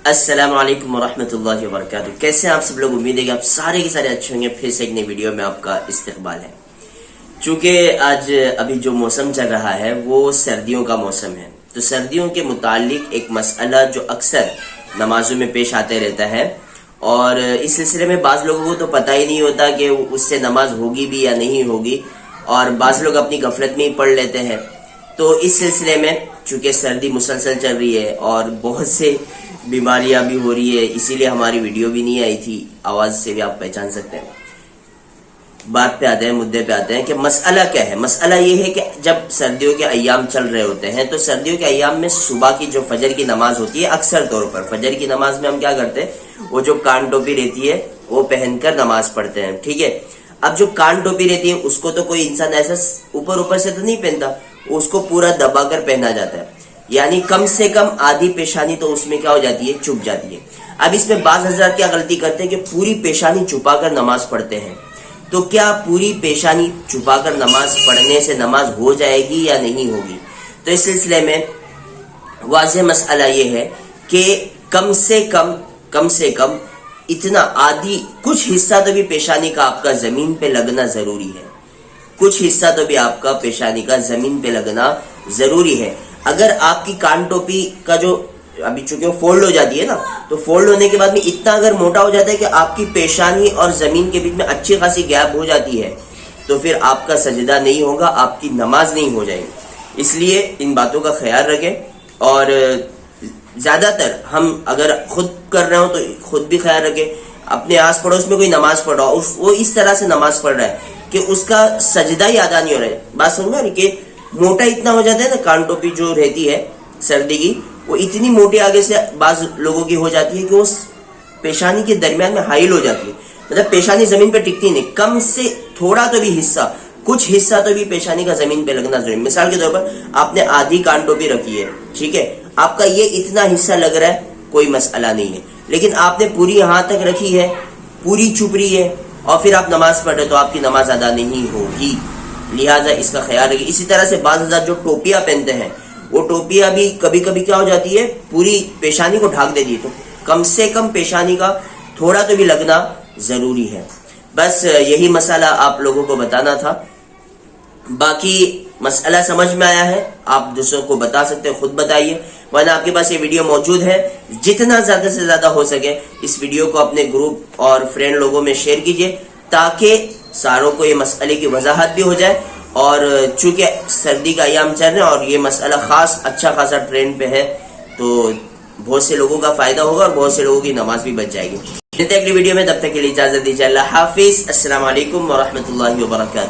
السلام علیکم ورحمۃ اللہ وبرکاتہ. کیسے ہیں آپ سب لوگ؟ امید ہے کہ آپ سارے کے سارے اچھے ہوں گے. پھر سے ایک نئی ویڈیو میں آپ کا استقبال ہے. چونکہ آج ابھی جو موسم چل رہا ہے وہ سردیوں کا موسم ہے، تو سردیوں کے متعلق ایک مسئلہ جو اکثر نمازوں میں پیش آتے رہتا ہے، اور اس سلسلے میں بعض لوگوں کو تو پتہ ہی نہیں ہوتا کہ اس سے نماز ہوگی بھی یا نہیں ہوگی، اور بعض لوگ اپنی غفلت میں ہی پڑھ لیتے ہیں. تو اس سلسلے میں چونکہ سردی مسلسل چل رہی ہے اور بہت سے بیماریاں بھی ہو رہی ہے، اسی لیے ہماری ویڈیو بھی نہیں آئی تھی. آواز سے بھی آپ پہچان سکتے ہیں. بات پہ آتے ہیں، مدعے پہ آتے ہیں کہ مسئلہ کیا ہے. مسئلہ یہ ہے کہ جب سردیوں کے ایام چل رہے ہوتے ہیں تو سردیوں کے ایام میں صبح کی جو فجر کی نماز ہوتی ہے، اکثر طور پر فجر کی نماز میں ہم کیا کرتے ہیں، وہ جو کان ٹوپی رہتی ہے وہ پہن کر نماز پڑھتے ہیں. ٹھیک ہے. اب جو کان ٹوپی رہتی ہے اس کو تو کوئی انسان ایسا اوپر سے تو نہیں پہنتا، اس کو پورا دبا کر پہنا جاتا ہے، یعنی کم سے کم آدھی پیشانی تو اس میں کیا ہو جاتی ہے، چھپ جاتی ہے. اب اس میں بعض حضرات کیا غلطی کرتے ہیں کہ پوری پیشانی چھپا کر نماز پڑھتے ہیں. تو کیا پوری پیشانی چھپا کر نماز پڑھنے سے نماز ہو جائے گی یا نہیں ہوگی؟ تو اس سلسلے میں واضح مسئلہ یہ ہے کہ کم سے کم اتنا آدھی کچھ حصہ تو بھی پیشانی کا آپ کا زمین پہ لگنا ضروری ہے. کچھ حصہ تو بھی آپ کا پیشانی کا زمین پہ لگنا ضروری ہے. اگر آپ کی کان ٹوپی کا جو ابھی چونکہ وہ فولڈ ہو جاتی ہے نا، تو فولڈ ہونے کے بعد میں اتنا اگر موٹا ہو جاتا ہے کہ آپ کی پیشانی اور زمین کے بیچ میں اچھی خاصی گیپ ہو جاتی ہے، تو پھر آپ کا سجدہ نہیں ہوگا، آپ کی نماز نہیں ہو جائے گی. اس لیے ان باتوں کا خیال رکھیں. اور زیادہ تر ہم اگر خود کر رہے ہوں تو خود بھی خیال رکھیں. اپنے آس پڑوس میں کوئی نماز پڑھ رہا ہو، وہ اس طرح سے نماز پڑھ رہا ہے کہ اس کا سجدہ ہی ادا نہیں ہو رہا ہے. بات سمجھا نا، کہ موٹا اتنا ہو جاتا ہے نا، کان ٹوپی جو رہتی ہے سردی کی، وہ اتنی موٹی آگے سے بعض لوگوں کی ہو جاتی ہے کہ وہ پیشانی کے درمیان میں حائل ہو جاتی ہے، مطلب پیشانی زمین پہ ٹکتی نہیں. کم سے تھوڑا تو بھی حصہ، کچھ حصہ تو بھی پیشانی کا زمین پہ لگنا ضروری. مثال کے طور پر آپ نے آدھی کان ٹوپی رکھی ہے، ٹھیک ہے، آپ کا یہ اتنا حصہ لگ رہا ہے، کوئی مسئلہ نہیں ہے. لیکن آپ نے پوری یہاں تک رکھی ہے، پوری چھپ رہی ہے، اور پھر آپ نماز پڑھ رہے تو آپ کی نماز ادا نہیں ہوگی. لہٰذا اس کا خیال رکھیے. اسی طرح سے بعض حضرات جو ٹوپیاں پہنتے ہیں، وہ ٹوپیاں بھی کبھی کبھی کیا ہو جاتی ہے، پوری پیشانی کو ڈھانک دیتی ہے. تو کم سے کم پیشانی کا تھوڑا تو بھی لگنا ضروری ہے. بس یہی مسئلہ آپ لوگوں کو بتانا تھا. باقی مسئلہ سمجھ میں آیا ہے، آپ دوسروں کو بتا سکتے ہیں، خود بتائیے. ورنہ آپ کے پاس یہ ویڈیو موجود ہے، جتنا زیادہ سے زیادہ ہو سکے اس ویڈیو کو اپنے گروپ اور فرینڈ لوگوں میں شیئر کیجیے، تاکہ ساروں کو یہ مسئلے کی وضاحت بھی ہو جائے. اور چونکہ سردی کا ایام چل رہے ہیں اور یہ مسئلہ اچھا خاصا ٹرینڈ پہ ہے، تو بہت سے لوگوں کا فائدہ ہوگا اور بہت سے لوگوں کی نماز بھی بچ جائے گی. ملتے ہیں اگلی ویڈیو میں، تب تک کے لیے اجازت دیجیے. اللہ حافظ. السلام علیکم ورحمۃ اللہ وبرکاتہ.